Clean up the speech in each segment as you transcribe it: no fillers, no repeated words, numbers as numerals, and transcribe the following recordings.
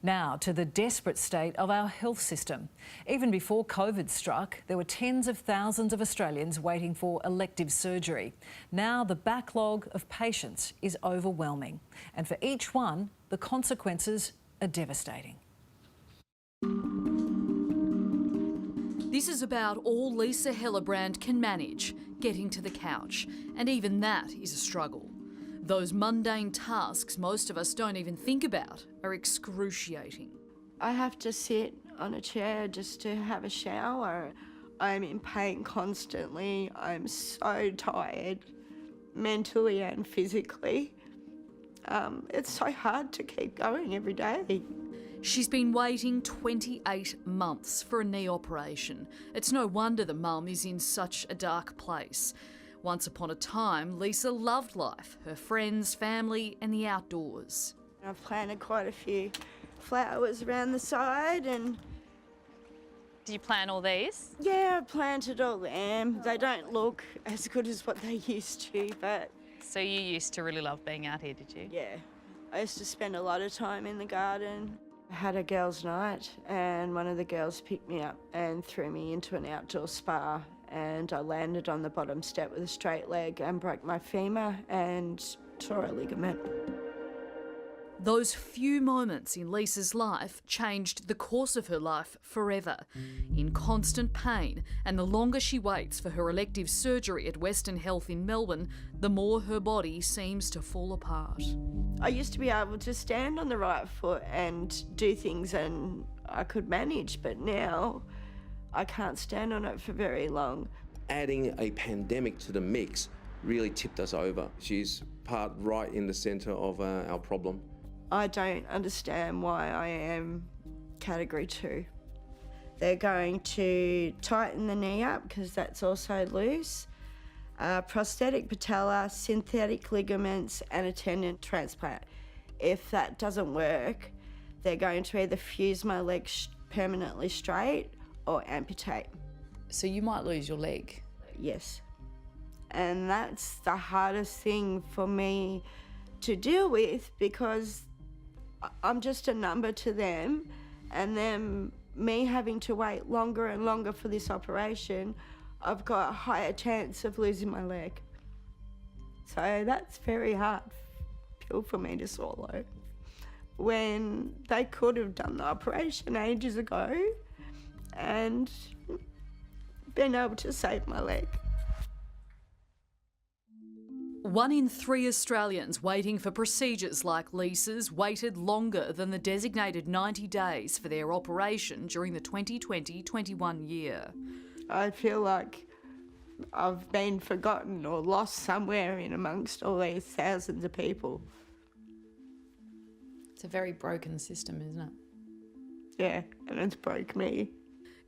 Now to the desperate state of our health system. Even before COVID struck, there were tens of thousands of Australians waiting for elective surgery. Now the backlog of patients is overwhelming, and for each one, the consequences are devastating. This is about all Lisa Hellebrand can manage, getting to the couch, and even that is a struggle. Those mundane tasks most of us don't even think about are excruciating. I have to sit on a chair just to have a shower. I'm in pain constantly. I'm so tired, mentally and physically. It's so hard to keep going every day. She's been waiting 28 months for a knee operation. It's no wonder the mum is in such a dark place. Once upon a time, Lisa loved life, her friends, family and the outdoors. I've planted quite a few flowers around the side and... Did you plant all these? Yeah, I planted all them. They don't look as good as what they used to, but... So you used to really love being out here, did you? Yeah. I used to spend a lot of time in the garden. I had a girls' night and one of the girls picked me up and threw me into an outdoor spa, and I landed on the bottom step with a straight leg and broke my femur and tore a ligament. Those few moments in Lisa's life changed the course of her life forever. In constant pain, and the longer she waits for her elective surgery at Western Health in Melbourne, the more her body seems to fall apart. I used to be able to stand on the right foot and do things and I could manage, but now I can't stand on it for very long. Adding a pandemic to the mix really tipped us over. She's right in the centre of our problem. I don't understand why I am category 2. They're going to tighten the knee up because that's also loose, prosthetic patella, synthetic ligaments and a tendon transplant. If that doesn't work, they're going to either fuse my leg permanently straight or amputate. So you might lose your leg? Yes. And that's the hardest thing for me to deal with because I'm just a number to them, and then me having to wait longer and longer for this operation, I've got a higher chance of losing my leg. So that's very hard pill for me to swallow. When they could have done the operation ages ago and been able to save my leg. 1 in 3 Australians waiting for procedures like Lisa's waited longer than the designated 90 days for their operation during the 2020-21 year. I feel like I've been forgotten or lost somewhere in amongst all these thousands of people. It's a very broken system, isn't it? Yeah, and it's broke me.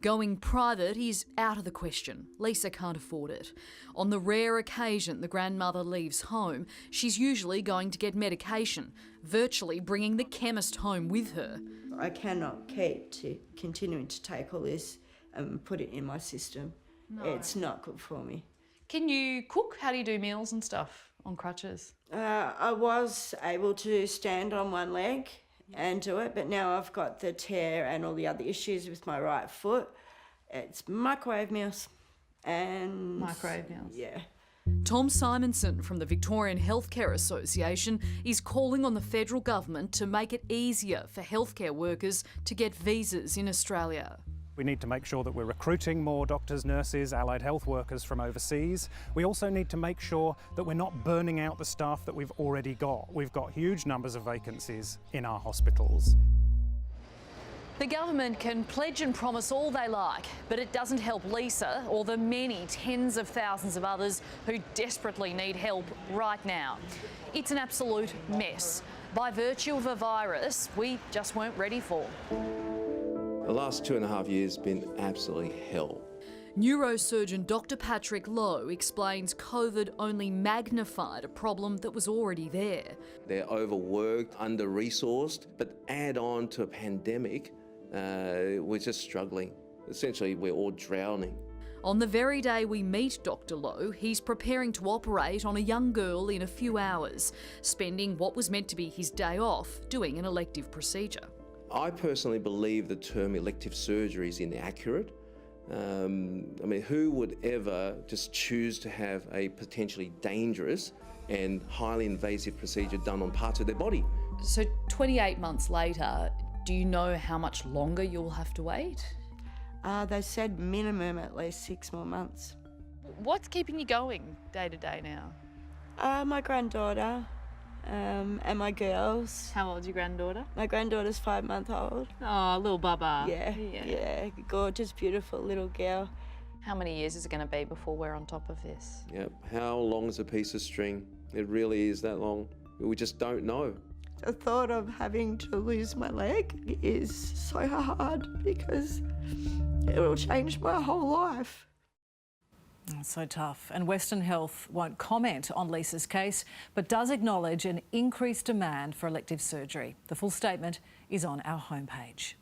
Going private is out of the question. Lisa can't afford it. On the rare occasion the grandmother leaves home, she's usually going to get medication, virtually bringing the chemist home with her. I cannot keep continuing to take all this and put it in my system. No. It's not good for me. Can you cook? How do you do meals and stuff on crutches? I was able to stand on one leg and do it, but now I've got the tear and all the other issues with my right foot. It's microwave meals and... Microwave meals? Yeah. Tom Simonson from the Victorian Healthcare Association is calling on the federal government to make it easier for healthcare workers to get visas in Australia. We need to make sure that we're recruiting more doctors, nurses, allied health workers from overseas. We also need to make sure that we're not burning out the staff that we've already got. We've got huge numbers of vacancies in our hospitals. The government can pledge and promise all they like, but it doesn't help Lisa or the many tens of thousands of others who desperately need help right now. It's an absolute mess, by virtue of a virus we just weren't ready for. The last 2.5 years have been absolutely hell. Neurosurgeon Dr. Patrick Lowe explains COVID only magnified a problem that was already there. They're overworked, under-resourced, but add on to a pandemic, we're just struggling. Essentially, we're all drowning. On the very day we meet Dr. Lowe, he's preparing to operate on a young girl in a few hours, spending what was meant to be his day off doing an elective procedure. I personally believe the term elective surgery is inaccurate. I mean, who would ever just choose to have a potentially dangerous and highly invasive procedure done on parts of their body? So 28 months later, do you know how much longer you'll have to wait? They said minimum at least 6 more months. What's keeping you going day to day now? My granddaughter and my girls. How old's your granddaughter? My granddaughter's 5-month-old. Oh, little bubba. Yeah, gorgeous, beautiful little girl. How many years is it going to be before we're on top of this? Yep. How long is a piece of string? It really is that long. We just don't know. The thought of having to lose my leg is so hard because it will change my whole life. It's so tough. And Western Health won't comment on Lisa's case, but does acknowledge an increased demand for elective surgery. The full statement is on our homepage.